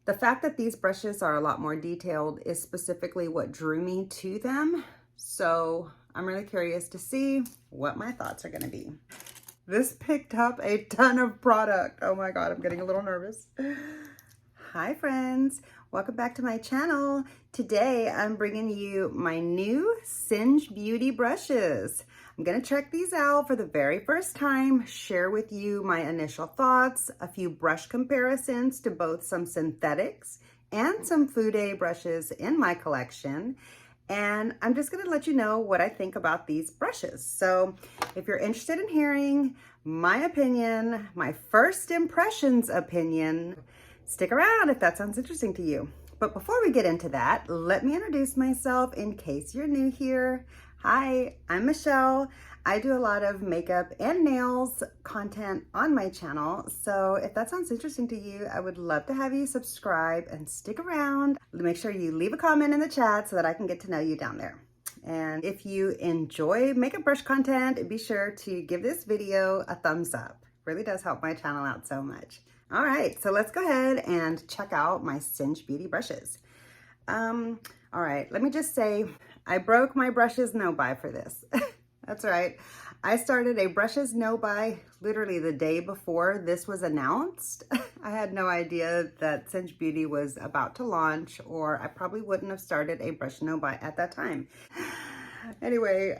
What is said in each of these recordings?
The fact that these brushes are a lot more detailed is specifically what drew me to them. So I'm really curious to see what my thoughts are gonna be. This picked up a ton of product. Oh my God, I'm getting a little nervous. Hi friends, welcome back to my channel. Today I'm bringing you my new Singe Beauty brushes. I'm gonna check these out for the very first time, share with you my initial thoughts, a few brush comparisons to both some synthetics and some Fude brushes in my collection. And I'm just gonna let you know what I think about these brushes. So if you're interested in hearing my opinion, my first impressions opinion, stick around if that sounds interesting to you. But before we get into that, let me introduce myself in case you're new here. Hi, I'm Michelle. I do a lot of makeup and nails content on my channel. So if that sounds interesting to you, I would love to have you subscribe and stick around. Make sure you leave a comment in the chat so that I can get to know you down there. And if you enjoy makeup brush content, be sure to give this video a thumbs up. It really does help my channel out so much. All right, so let's go ahead and check out my Singe Beauty brushes. All right, let me just say, I broke my brushes no-buy for this. That's right. I started a brushes no-buy literally the day before this was announced. I had no idea that Singe Beauty was about to launch, or I probably wouldn't have started a brush no-buy at that time. Anyway,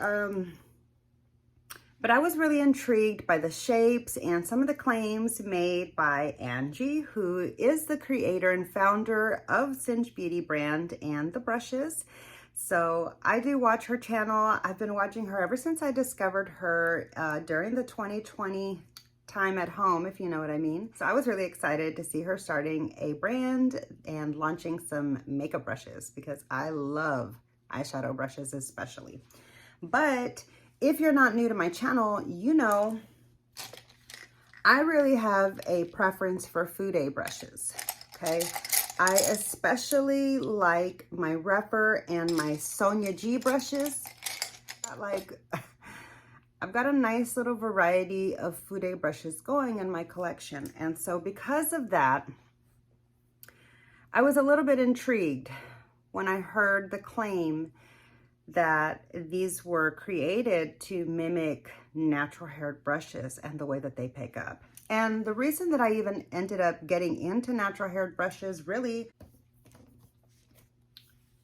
but I was really intrigued by the shapes and some of the claims made by Angie, who is the creator and founder of Singe Beauty brand and the brushes. So I do watch her channel. I've been watching her ever since I discovered her during the 2020 time at home, if you know what I mean. So I was really excited to see her starting a brand and launching some makeup brushes because I love eyeshadow brushes especially. But if you're not new to my channel, you know I really have a preference for Fude brushes, okay? I especially like my Rephr and my Sonia G brushes. I've got a nice little variety of Fude brushes going in my collection. And so because of that, I was a little bit intrigued when I heard the claim that these were created to mimic natural haired brushes and the way that they pick up. And the reason that I even ended up getting into natural haired brushes really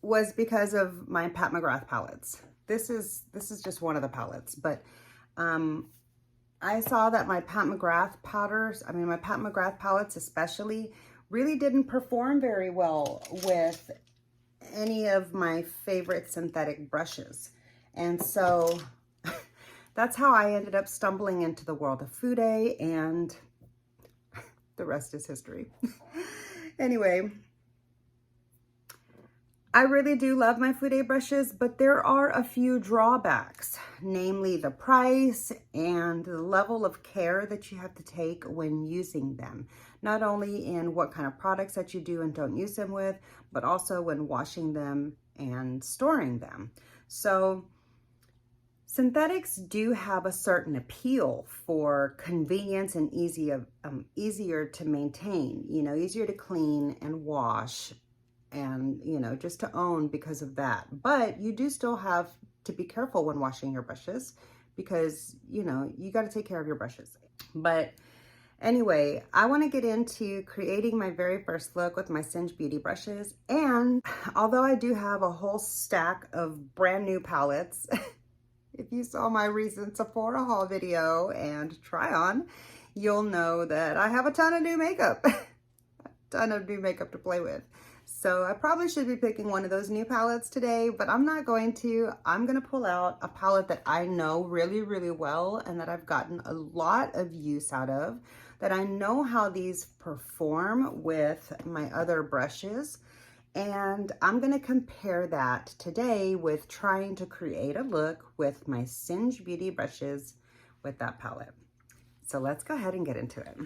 was because of my Pat McGrath palettes. This is just one of the palettes, but I saw that my Pat McGrath powders, my Pat McGrath palettes especially, really didn't perform very well with any of my favorite synthetic brushes. And so that's how I ended up stumbling into the world of Fude, and the rest is history. Anyway, I really do love my Fude brushes, but there are a few drawbacks, namely the price and the level of care that you have to take when using them. Not only in what kind of products that you do and don't use them with, but also when washing them and storing them. So synthetics do have a certain appeal for convenience and easier to maintain, easier to clean and wash and, just to own because of that. But you do still have to be careful when washing your brushes because, you got to take care of your brushes. But anyway, I want to get into creating my very first look with my Singe Beauty brushes. And although I do have a whole stack of brand new palettes, if you saw my recent Sephora haul video and try on, you'll know that I have a ton of new makeup, a ton of new makeup to play with. So I probably should be picking one of those new palettes today, but I'm not going to. I'm going to pull out a palette that I know really, really well and that I've gotten a lot of use out of, that I know how these perform with my other brushes. And I'm going to compare that today with trying to create a look with my Singe Beauty brushes with that palette. So let's go ahead and get into it.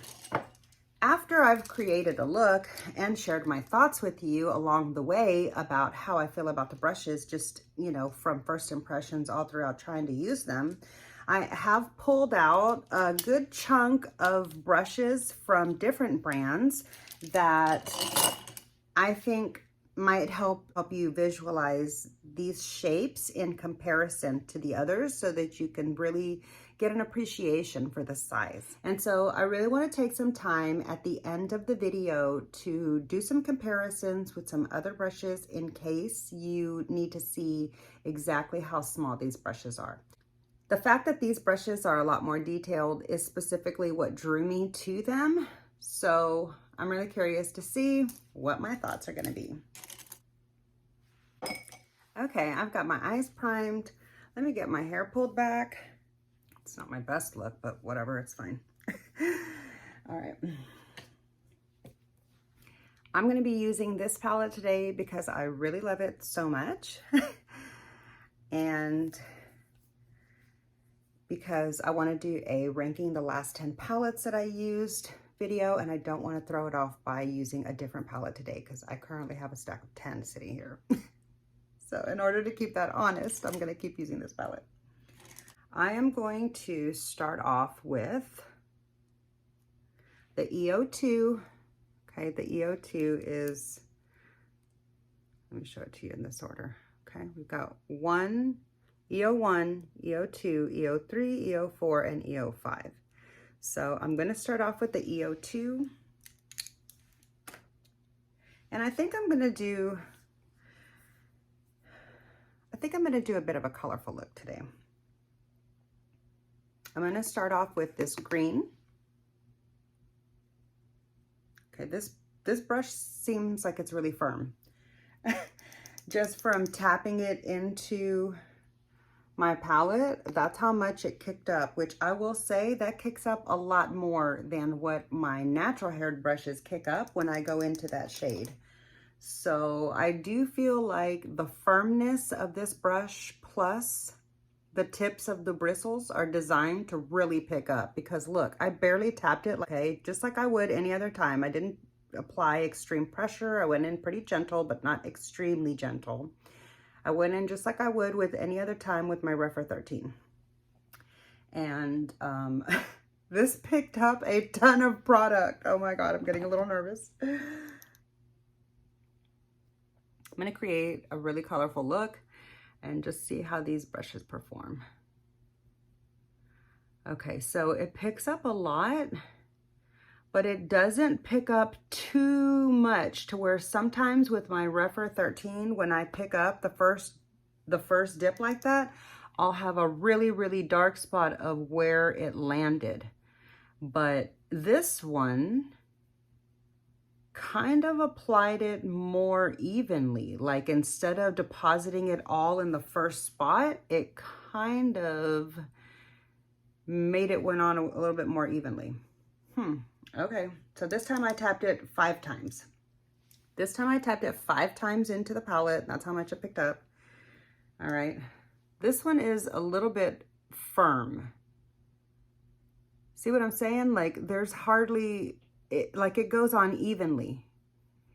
After I've created a look and shared my thoughts with you along the way about how I feel about the brushes, just, from first impressions all throughout trying to use them, I have pulled out a good chunk of brushes from different brands that I think might help you visualize these shapes in comparison to the others so that you can really get an appreciation for the size. And so I really want to take some time at the end of the video to do some comparisons with some other brushes in case you need to see exactly how small these brushes are. The fact that these brushes are a lot more detailed is specifically what drew me to them. So I'm really curious to see what my thoughts are going to be. Okay, I've got my eyes primed. Let me get my hair pulled back. It's not my best look, but whatever, it's fine. All right. I'm going to be using this palette today because I really love it so much. And because I want to do a ranking the last 10 palettes that I used video, and I don't want to throw it off by using a different palette today because I currently have a stack of 10 sitting here. So in order to keep that honest, I'm going to keep using this palette. I am going to start off with the EO2. Okay, the EO2 is, let me show it to you in this order. Okay, we've got EO1, EO2, EO3, EO4, and EO5. So I'm going to start off with the EO2. And I think I'm going to do a bit of a colorful look today. I'm going to start off with this green. Okay, this brush seems like it's really firm. Just from tapping it into my palette, that's how much it kicked up, which I will say that kicks up a lot more than what my natural haired brushes kick up when I go into that shade. So I do feel like the firmness of this brush plus the tips of the bristles are designed to really pick up, because look, I barely tapped it, okay, just like I would any other time. I didn't apply extreme pressure. I went in pretty gentle, but not extremely gentle. I went in just like I would with any other time with my Rephr 13. And this picked up a ton of product. Oh my God, I'm getting a little nervous. I'm going to create a really colorful look and just see how these brushes perform. Okay, so it picks up a lot, but it doesn't pick up too much to where sometimes with my Rephr 13, when I pick up the first dip like that, I'll have a really, really dark spot of where it landed. But this one kind of applied it more evenly. Like instead of depositing it all in the first spot, it kind of made it went on a little bit more evenly. Okay, so this time I tapped it 5 times. This time I tapped it 5 times into the palette. That's how much it picked up. All right, this one is a little bit firm. See what I'm saying? Like there's hardly, it goes on evenly.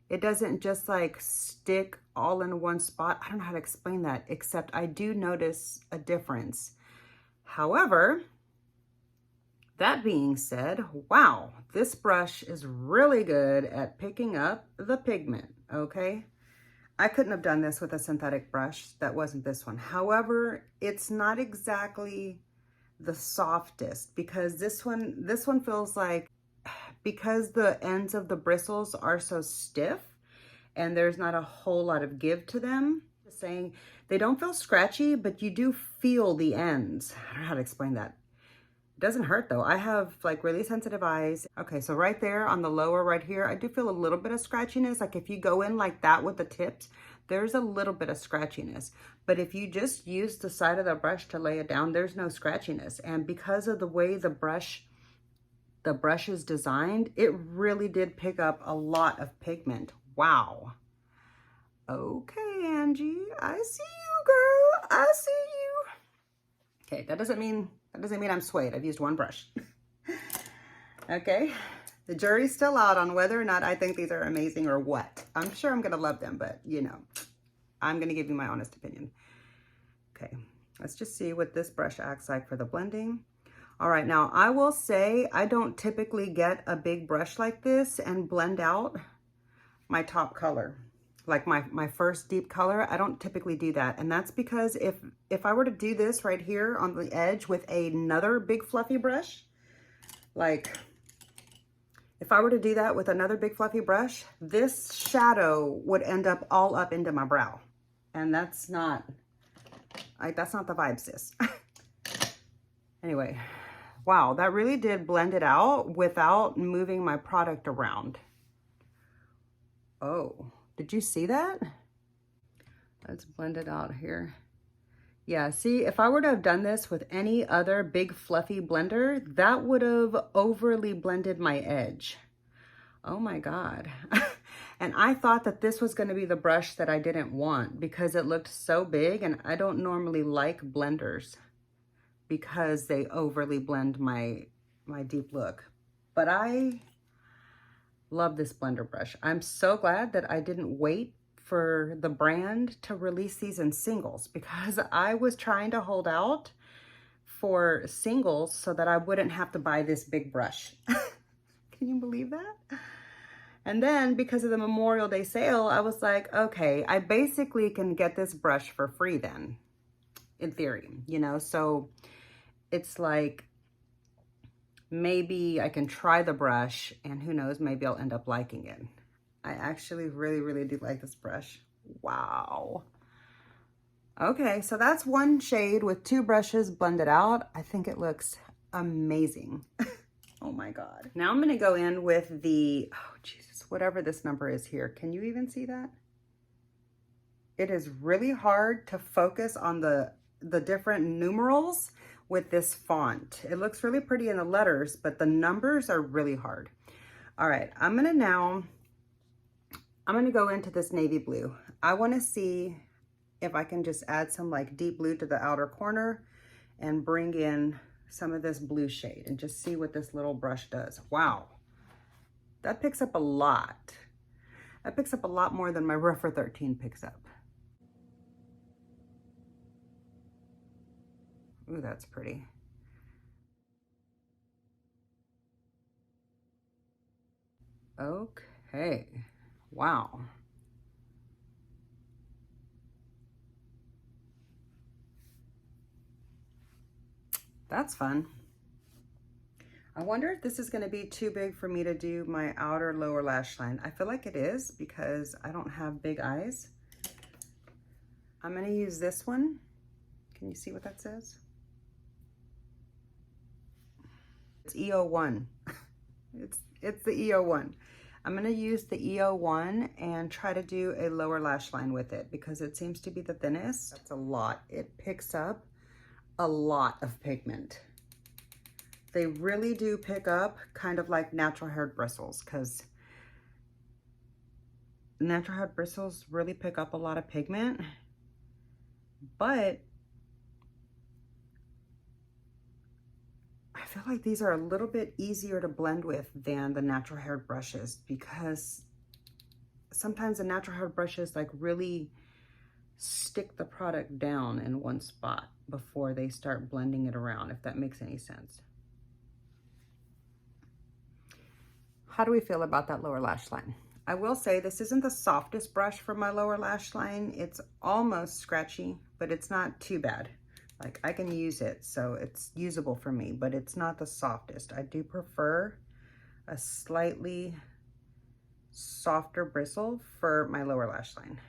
It doesn't just like stick all in one spot. I don't know how to explain that, except I do notice a difference. However, that being said, wow, this brush is really good at picking up the pigment, okay? I couldn't have done this with a synthetic brush that wasn't this one. However, it's not exactly the softest, because this one feels like, because the ends of the bristles are so stiff and there's not a whole lot of give to them, saying they don't feel scratchy, but you do feel the ends. I don't know how to explain that. It doesn't hurt though. I have like really sensitive eyes. Okay, so right there on the lower right here, I do feel a little bit of scratchiness. Like if you go in like that with the tips, there's a little bit of scratchiness. But if you just use the side of the brush to lay it down, there's no scratchiness. And because of the way the brush is designed, it really did pick up a lot of pigment. Wow. Okay, Angie, I see you, girl. I see you. Okay, that doesn't mean I'm swayed. I've used one brush. Okay, the jury's still out on whether or not I think these are amazing or what. I'm sure I'm gonna love them, but you know, I'm gonna give you my honest opinion. Okay, let's just see what this brush acts like for the blending. All right, now I will say I don't typically get a big brush like this and blend out my top color, like my first deep color. I don't typically do that. And that's because if I were to do this right here on the edge with another big fluffy brush, like if I were to do that with another big fluffy brush, this shadow would end up all up into my brow. And that's not the vibe, sis. Anyway, wow, that really did blend it out without moving my product around. Oh, did you see that? Let's blend it out here. Yeah, see, if I were to have done this with any other big fluffy blender, that would have overly blended my edge. Oh my God. And I thought that this was going to be the brush that I didn't want because it looked so big, and I don't normally like blenders because they overly blend my deep look. But I love this blender brush. I'm so glad that I didn't wait for the brand to release these in singles, because I was trying to hold out for singles so that I wouldn't have to buy this big brush. Can you believe that? And then because of the Memorial Day sale, I was like, okay, I basically can get this brush for free then, in theory, you know? So it's like, maybe I can try the brush and who knows, maybe I'll end up liking it. I actually really, really do like this brush. Wow. Okay, so that's one shade with two brushes blended out. I think it looks amazing. Oh my God. Now I'm gonna go in with the, oh Jesus, whatever this number is here. Can you even see that? It is really hard to focus on the different numerals with this font. It looks really pretty in the letters, but the numbers are really hard. All right, I'm gonna go into this navy blue. I wanna see if I can just add some like deep blue to the outer corner and bring in some of this blue shade and just see what this little brush does. Wow, that picks up a lot. That picks up a lot more than my Rougher 13 picks up. Ooh, that's pretty. Okay, wow. That's fun. I wonder if this is gonna be too big for me to do my outer lower lash line. I feel like it is because I don't have big eyes. I'm gonna use this one. Can you see what that says? It's EO1. It's the EO1. I'm gonna use the EO1 and try to do a lower lash line with it because it seems to be the thinnest. That's a lot. It picks up a lot of pigment. They really do pick up kind of like natural hair bristles, because natural hair bristles really pick up a lot of pigment, but I feel like these are a little bit easier to blend with than the natural hair brushes, because sometimes the natural hair brushes like really stick the product down in one spot before they start blending it around, if that makes any sense. How do we feel about that lower lash line? I will say this isn't the softest brush for my lower lash line. It's almost scratchy, but it's not too bad. Like, I can use it, so it's usable for me, but it's not the softest. I do prefer a slightly softer bristle for my lower lash line.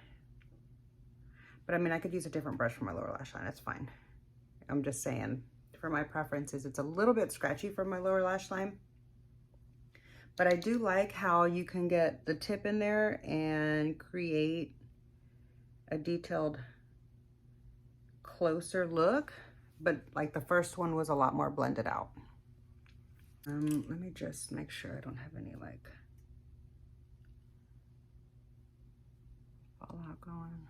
But I mean, I could use a different brush for my lower lash line, it's fine. I'm just saying, for my preferences, it's a little bit scratchy for my lower lash line. But I do like how you can get the tip in there and create a detailed, closer look. But like the first one was a lot more blended out. Let me just make sure I don't have any like fallout going.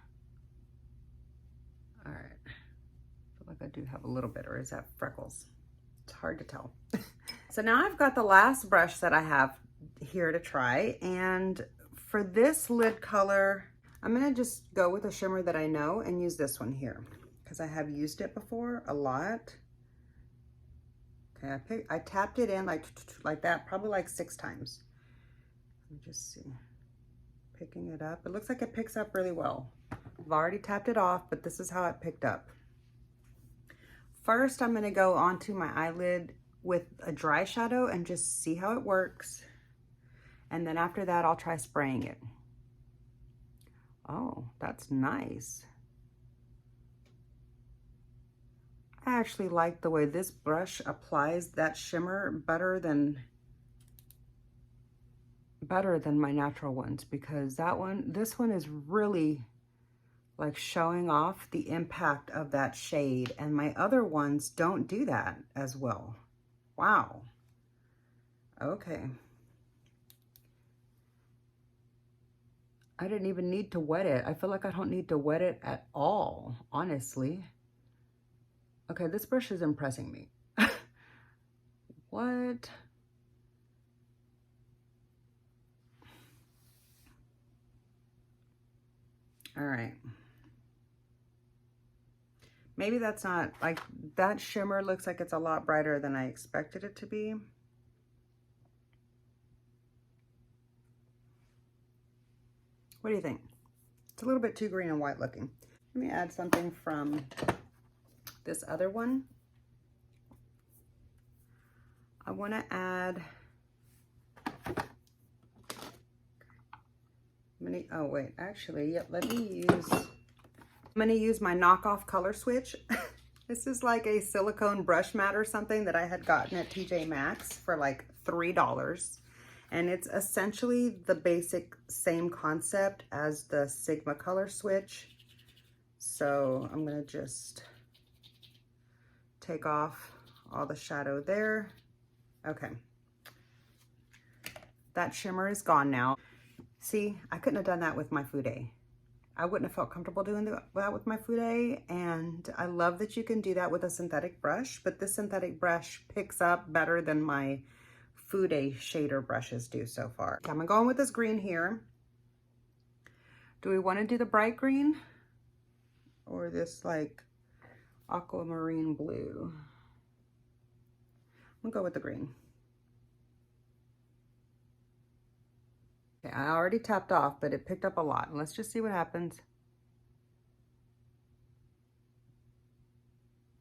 All right, I feel like I do have a little bit, or is that freckles? It's hard to tell. So now I've got the last brush that I have here to try, and for this lid color, I'm gonna just go with a shimmer that I know and use this one here because I have used it before a lot. Okay, I tapped it in like that, probably like 6 times. Let me just see. picking it up. It looks like it picks up really well. I've already tapped it off, but this is how it picked up. First, I'm gonna go onto my eyelid with a dry shadow and just see how it works. And then after that, I'll try spraying it. Oh, that's nice. I actually like the way this brush applies that shimmer better than my natural ones, because this one is really like showing off the impact of that shade, and my other ones don't do that as well. Wow. Okay. I didn't even need to wet it. I feel like I don't need to wet it at all, honestly. Okay, this brush is impressing me. What? All right. Maybe that's not, like, that shimmer looks like it's a lot brighter than I expected it to be. What do you think? It's a little bit too green and white looking. Let me add something from this other one. I want to add, oh wait, actually, yep, I'm gonna use my knockoff color switch. This is like a silicone brush mat or something that I had gotten at TJ Maxx for like $3. And it's essentially the basic same concept as the Sigma color switch. So I'm gonna just take off all the shadow there. Okay. That shimmer is gone now. See, I couldn't have done that with my Fude. I wouldn't have felt comfortable doing that with my Fude, and I love that you can do that with a synthetic brush, but this synthetic brush picks up better than my Fude shader brushes do so far. Okay, I'm gonna go in with this green here. Do we want to do the bright green or this like aquamarine blue? I'm gonna go with the green. Okay, I already tapped off, but it picked up a lot. Let's just see what happens.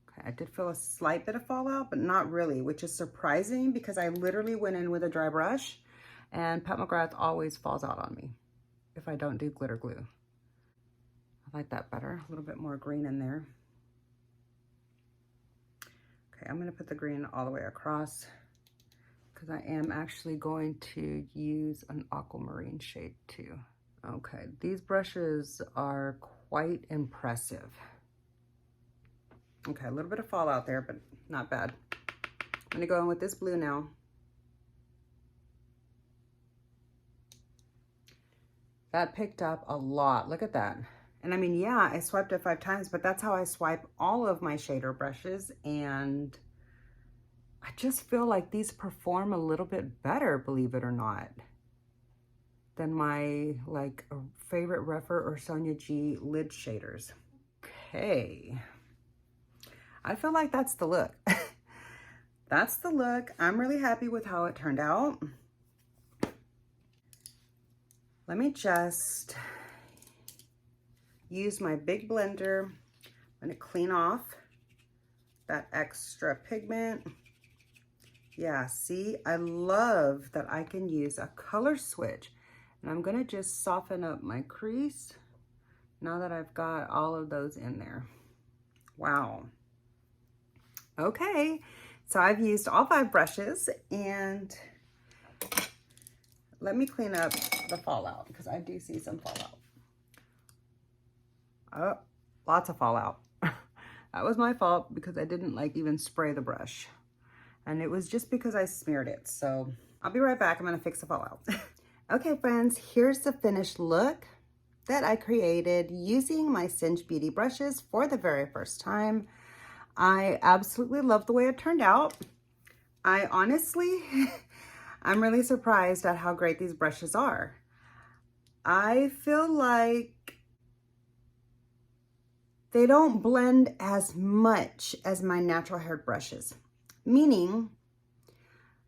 Okay, I did feel a slight bit of fallout, but not really, which is surprising because I literally went in with a dry brush, and Pat McGrath always falls out on me if I don't do glitter glue. I like that better, a little bit more green in there. Okay, I'm gonna put the green all the way across, because I am actually going to use an aquamarine shade too. Okay, these brushes are quite impressive. Okay, a little bit of fallout there, but not bad. I'm gonna go in with this blue now. That picked up a lot, look at that. And I mean, yeah, I swiped it 5 times, but that's how I swipe all of my shader brushes, and I just feel like these perform a little bit better, believe it or not, than my like favorite Rephr or Sonia G lid shaders. Okay, I feel like that's the look. That's the look. I'm really happy with how it turned out. Let me just use my big blender. I'm gonna clean off that extra pigment. Yeah, see, I love that I can use a color switch, and I'm gonna just soften up my crease now that I've got all of those in there. Wow. Okay, so I've used all 5 brushes, and let me clean up the fallout because I do see some fallout. Oh, lots of fallout. That was my fault because I didn't like even spray the brush. And it was just because I smeared it. So I'll be right back. I'm gonna fix the fallout. Okay, friends, here's the finished look that I created using my Singe Beauty brushes for the very first time. I absolutely love the way it turned out. I honestly, I'm really surprised at how great these brushes are. I feel like they don't blend as much as my natural haired brushes. Meaning,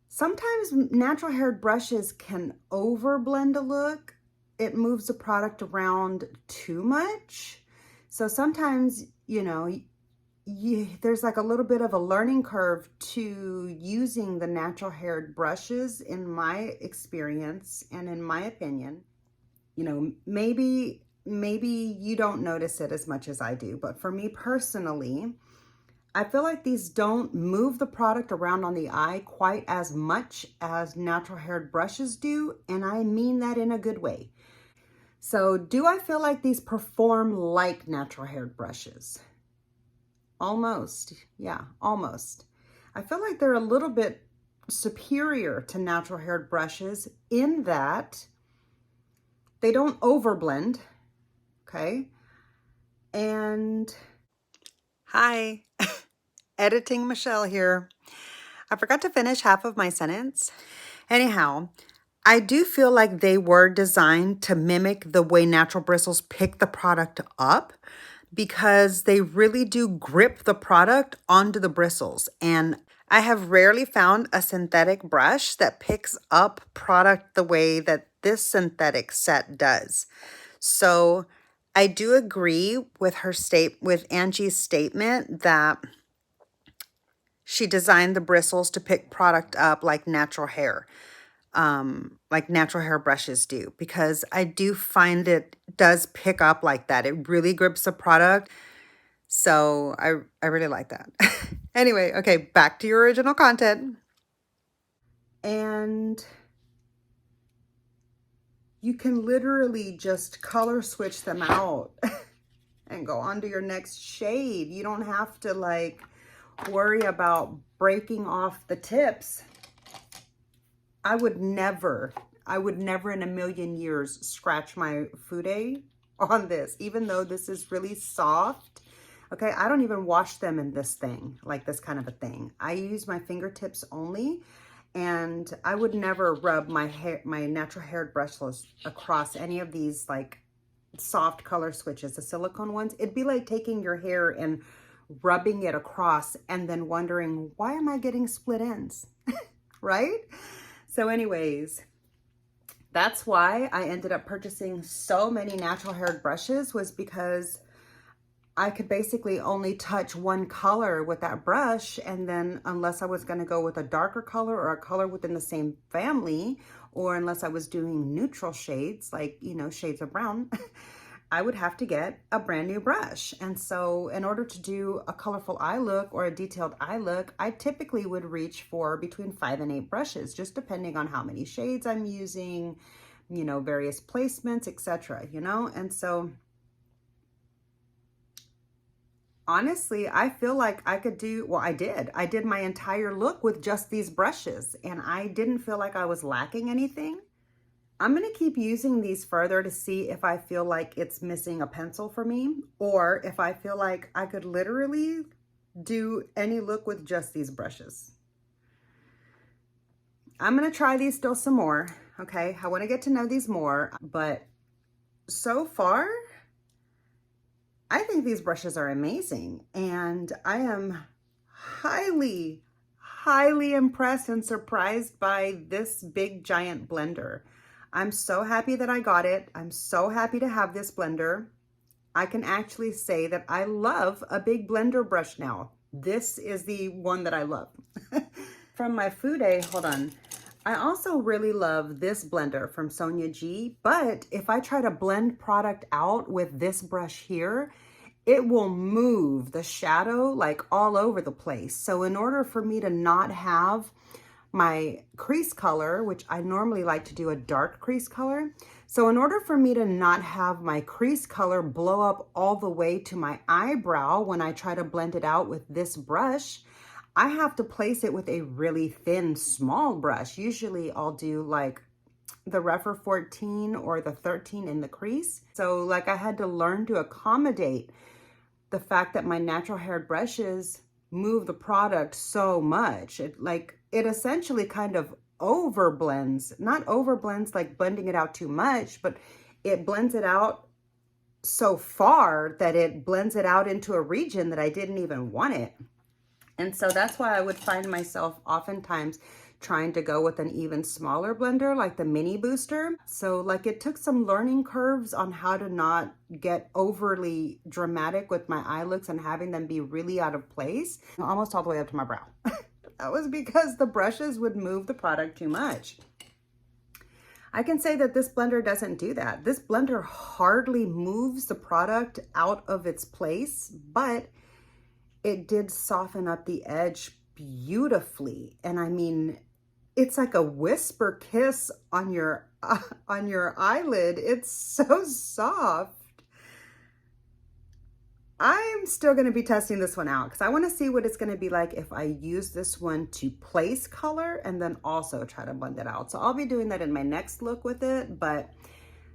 sometimes natural haired brushes can over blend a look, it moves the product around too much. So sometimes, you know, there's like a little bit of a learning curve to using the natural haired brushes in my experience and in my opinion. You know, maybe you don't notice it as much as I do, but for me personally, I feel like these don't move the product around on the eye quite as much as natural haired brushes do, and I mean that in a good way. So do I feel like these perform like natural haired brushes? Almost, yeah, almost. I feel like they're a little bit superior to natural haired brushes in that they don't overblend, okay? And hi, editing Michelle here. I forgot to finish half of my sentence. Anyhow, I do feel like they were designed to mimic the way natural bristles pick the product up because they really do grip the product onto the bristles. And I have rarely found a synthetic brush that picks up product the way that this synthetic set does. So I do agree with with Angie's statement that she designed the bristles to pick product up like natural hair brushes do, because I do find it does pick up like that. It really grips the product. So I really like that. Anyway, okay, back to your original content. And you can literally just color switch them out and go on to your next shade. You don't have to like worry about breaking off the tips. I would never in a million years scratch my Fude on this, even though this is really soft. Okay, I don't even wash them in this thing, like this kind of a thing. I use my fingertips only, and I would never rub my natural haired brushless across any of these like soft color switches, the silicone ones. It'd be like taking your hair and rubbing it across and then wondering, why am I getting split ends? Right? So anyways, that's why I ended up purchasing so many natural haired brushes, was because I could basically only touch one color with that brush. And then unless I was going to go with a darker color or a color within the same family, or unless I was doing neutral shades, like, you know, shades of brown, I would have to get a brand new brush. And so in order to do a colorful eye look or a detailed eye look, I typically would reach for between 5 and 8 brushes, just depending on how many shades I'm using, you know, various placements, etc., you know? And so honestly, I feel like I could do, well, I did my entire look with just these brushes, and I didn't feel like I was lacking anything. I'm going to keep using these further to see if I feel like it's missing a pencil for me, or if I feel like I could literally do any look with just these brushes. I'm going to try these still some more. Okay, I want to get to know these more, but so far, I think these brushes are amazing, and I am highly, highly impressed and surprised by this big giant blender. I'm so happy that I got it. I'm so happy to have this blender. I can actually say that I love a big blender brush now. This is the one that I love. From my Fude, hold on. I also really love this blender from Sonia G, but if I try to blend product out with this brush here, it will move the shadow like all over the place. So in order for me to not have my crease color, which I normally like to do a dark crease color. So in order for me to not have my crease color blow up all the way to my eyebrow when I try to blend it out with this brush, I have to place it with a really thin, small brush. Usually I'll do like the Refer 14 or the 13 in the crease. So like I had to learn to accommodate the fact that my natural haired brushes move the product so much. It essentially kind of overblends, not overblends like blending it out too much, but it blends it out so far that it blends it out into a region that I didn't even want it. And so that's why I would find myself oftentimes trying to go with an even smaller blender like the mini booster. So like it took some learning curves on how to not get overly dramatic with my eye looks and having them be really out of place, almost all the way up to my brow. That was because the brushes would move the product too much. I can say that this blender doesn't do that. This blender hardly moves the product out of its place, but it did soften up the edge beautifully. And I mean, it's like a whisper kiss on your eyelid. It's so soft. I'm still going to be testing this one out because I want to see what it's going to be like if I use this one to place color and then also try to blend it out. So I'll be doing that in my next look with it. But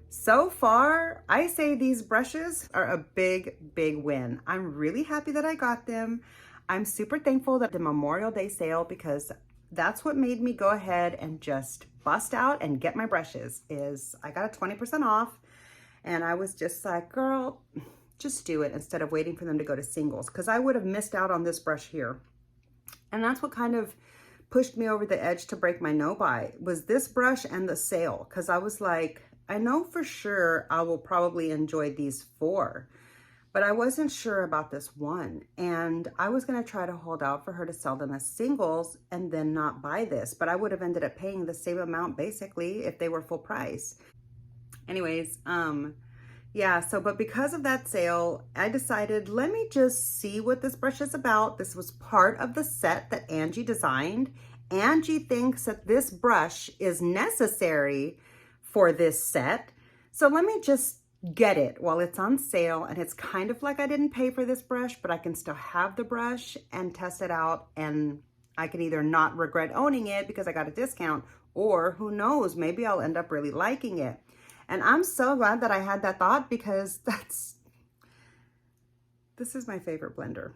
so far, I say these brushes are a big, big win. I'm really happy that I got them. I'm super thankful that the Memorial Day sale, because that's what made me go ahead and just bust out and get my brushes, is I got a 20% off. And I was just like, girl, just do it instead of waiting for them to go to singles, because I would have missed out on this brush here. And that's what kind of pushed me over the edge to break my no buy, was this brush and the sale, because I was like, I know for sure I will probably enjoy these 4, but I wasn't sure about this one. And I was going to try to hold out for her to sell them as singles and then not buy this, but I would have ended up paying the same amount basically if they were full price. Anyways, yeah, so, but because of that sale, I decided, let me just see what this brush is about. This was part of the set that Angie designed. Angie thinks that this brush is necessary for this set. So let me just get it while it's on sale. And it's kind of like I didn't pay for this brush, but I can still have the brush and test it out. And I can either not regret owning it because I got a discount, or who knows, maybe I'll end up really liking it. And I'm so glad that I had that thought, because this is my favorite blender,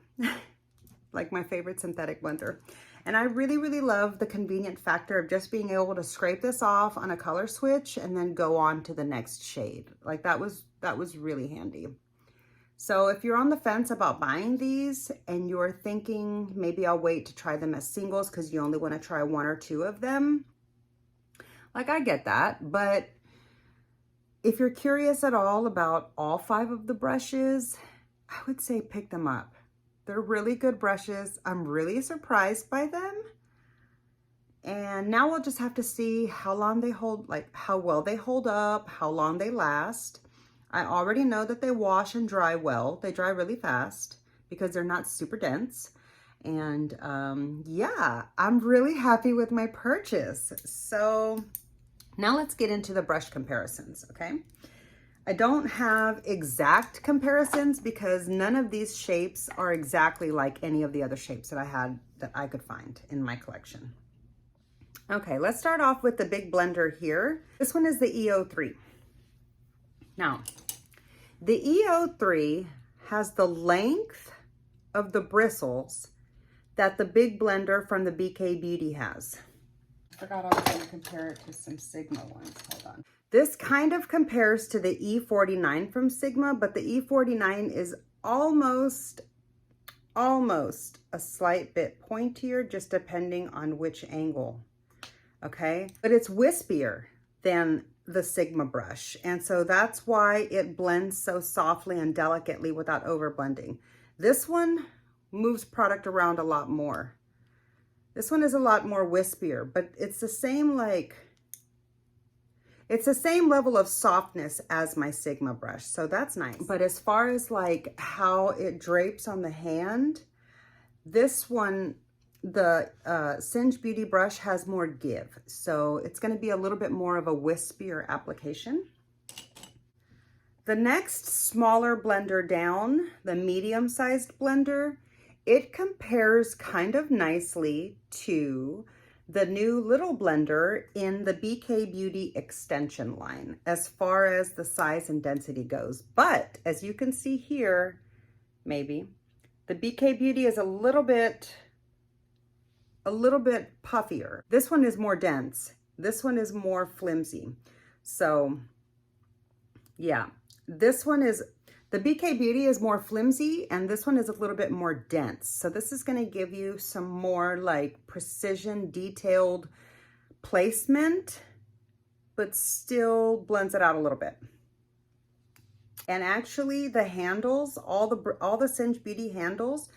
like my favorite synthetic blender. And I really, really love the convenient factor of just being able to scrape this off on a color switch and then go on to the next shade. Like that was really handy. So if you're on the fence about buying these and you're thinking maybe I'll wait to try them as singles because you only want to try 1 or 2 of them, like I get that, but if you're curious at all about all 5 of the brushes, I would say pick them up. They're really good brushes. I'm really surprised by them. And now we'll just have to see how long they hold, like how well they hold up, how long they last. I already know that they wash and dry well. They dry really fast because they're not super dense. And yeah, I'm really happy with my purchase. So now let's get into the brush comparisons, okay? I don't have exact comparisons because none of these shapes are exactly like any of the other shapes that I had that I could find in my collection. Okay, let's start off with the big blender here. This one is the EO3. Now, the EO3 has the length of the bristles that the big blender from the BK Beauty has. I forgot I was going to compare it to some Sigma ones. Hold on. This kind of compares to the E49 from Sigma, but the E49 is almost a slight bit pointier, just depending on which angle, okay? But it's wispier than the Sigma brush, and so that's why it blends so softly and delicately without over blending. This one moves product around a lot more. This one is a lot more wispier, but it's the same, like, it's the same level of softness as my Sigma brush, so that's nice. But as far as like how it drapes on the hand, this one, the Singe Beauty brush has more give. So it's gonna be a little bit more of a wispier application. The next smaller blender down, the medium-sized blender, it compares kind of nicely to the new little blender in the BK Beauty extension line as far as the size and density goes. But as you can see here, maybe, the BK Beauty is a little bit puffier. This one is more dense. This one is more flimsy. So yeah, this one is, The BK Beauty is more flimsy and this one is a little bit more dense. So this is going to give you some more like precision, detailed placement, but still blends it out a little bit. And actually the handles, all the Singe Beauty handles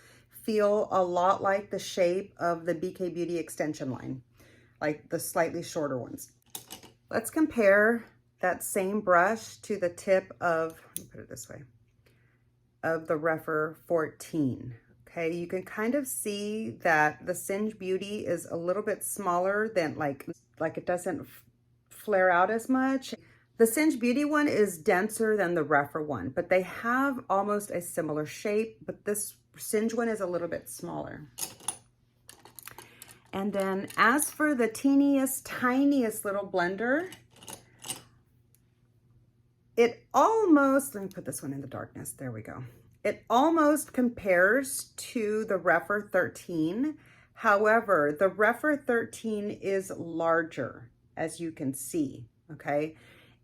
feel a lot like the shape of the BK Beauty extension line, like the slightly shorter ones. Let's compare that same brush to the tip of, let me put it this way, of the Rephr 14. Okay, you can kind of see that the Singe Beauty is a little bit smaller than like it doesn't flare out as much. The Singe Beauty one is denser than the Rephr one, but they have almost a similar shape, but this Singe one is a little bit smaller. And then as for the teeniest, tiniest little blender, it almost, let me put this one in the darkness, there we go. It almost compares to the Rephr 13. However, the Rephr 13 is larger, as you can see, okay?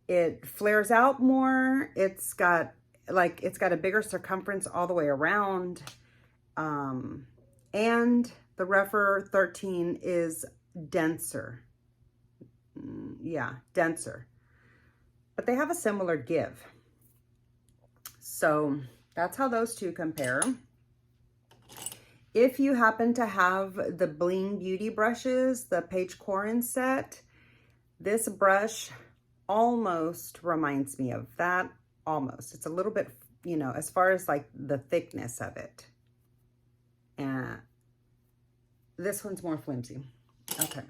It flares out more. It's got a bigger circumference all the way around. And the Rephr 13 is denser. Yeah, denser. But they have a similar give. So that's how those two compare. If you happen to have the Bling Beauty brushes, the Paige Corin set, this brush almost reminds me of that, almost. It's a little bit, you know, as far as like the thickness of it. And this one's more flimsy. Okay.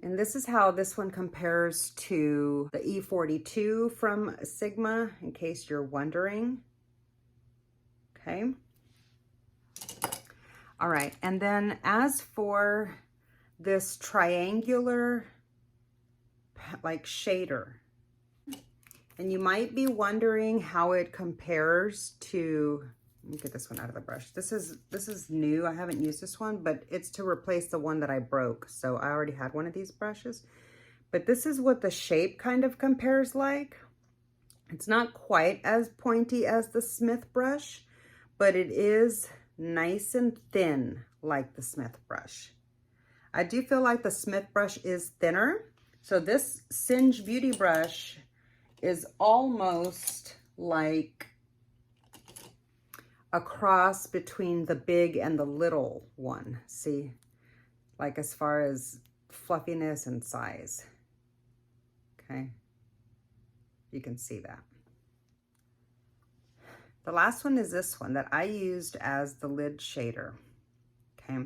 And this is how this one compares to the E42 from Sigma, in case you're wondering. Okay. All right. And then as for this triangular like shader, and you might be wondering how it compares to, let me get this one out of the brush. This is new. I haven't used this one, but it's to replace the one that I broke. So I already had one of these brushes, but this is what the shape kind of compares like. It's not quite as pointy as the Smith brush, but it is nice and thin like the Smith brush. I do feel like the Smith brush is thinner. So this Singe Beauty brush is almost like a cross between the big and the little one. See, like as far as fluffiness and size. Okay, you can see that. The last one is this one that I used as the lid shader. Okay.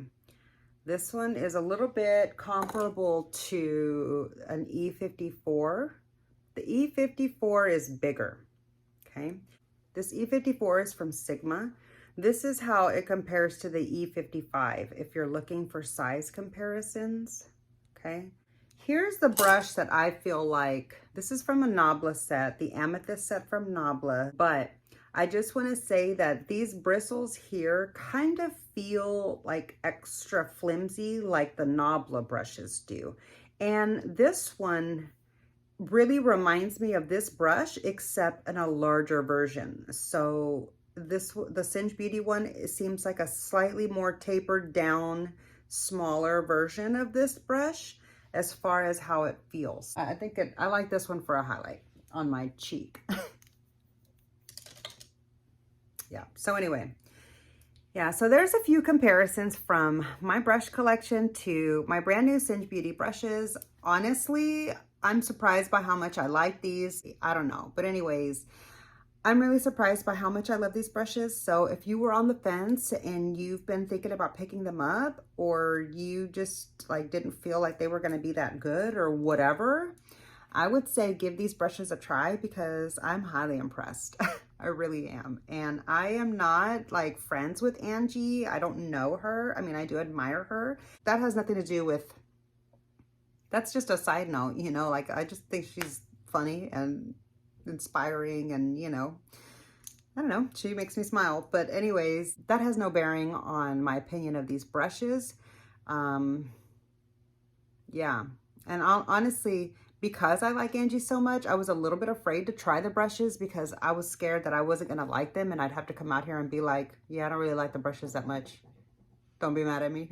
This one is a little bit comparable to an E54. The E54 is bigger, okay? This E54 is from Sigma. This is how it compares to the E55 if you're looking for size comparisons, okay? Here's the brush that I feel like, this is from a Nabla set, the Amethyst set from Nabla, but I just want to say that these bristles here kind of feel like extra flimsy like the Nabla brushes do. And this one really reminds me of this brush, except in a larger version. So the Singe Beauty one, it seems like a slightly more tapered down, smaller version of this brush as far as how it feels. I like this one for a highlight on my cheek. Yeah, so anyway, yeah, so there's a few comparisons from my brush collection to my brand new Singe Beauty brushes. Honestly, I'm surprised by how much I like these. I don't know, but anyways, I'm really surprised by how much I love these brushes. So if you were on the fence and you've been thinking about picking them up, or you just like didn't feel like they were going to be that good or whatever, I would say give these brushes a try because I'm highly impressed. I really am. And I am not like friends with Angie. I don't know her. I mean, I do admire her. That has nothing to do with, that's just a side note, you know, like I just think she's funny and inspiring and, you know, I don't know, she makes me smile. But anyways, that has no bearing on my opinion of these brushes. Yeah. And honestly, because I like Angie so much, I was a little bit afraid to try the brushes because I was scared that I wasn't going to like them and I'd have to come out here and be like, yeah, I don't really like the brushes that much. Don't be mad at me.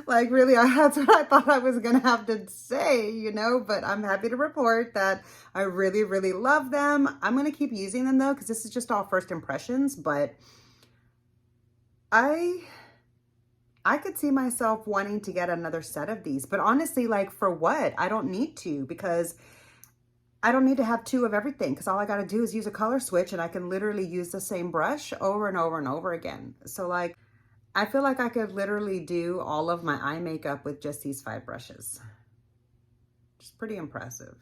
Like, really, that's what I thought I was going to have to say, you know, but I'm happy to report that I really, really love them. I'm going to keep using them, though, because this is just all first impressions, but I could see myself wanting to get another set of these, but honestly, like, for what? I don't need to, because I don't need to have two of everything, because all I got to do is use a color switch and I can literally use the same brush over and over and over again. So like, I feel like I could literally do all of my eye makeup with just these 5 brushes. It's pretty impressive.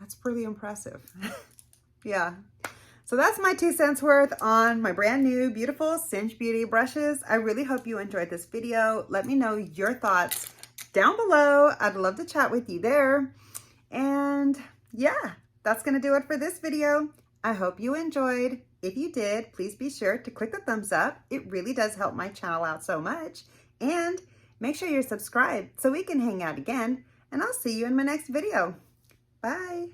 That's pretty impressive. Yeah. So that's my 2 cents worth on my brand new beautiful Singe Beauty brushes. I really hope you enjoyed this video. Let me know your thoughts down below. I'd love to chat with you there. And yeah, that's gonna do it for this video. I hope you enjoyed. If you did, please be sure to click the thumbs up. It really does help my channel out so much. And make sure you're subscribed so we can hang out again. And I'll see you in my next video. Bye.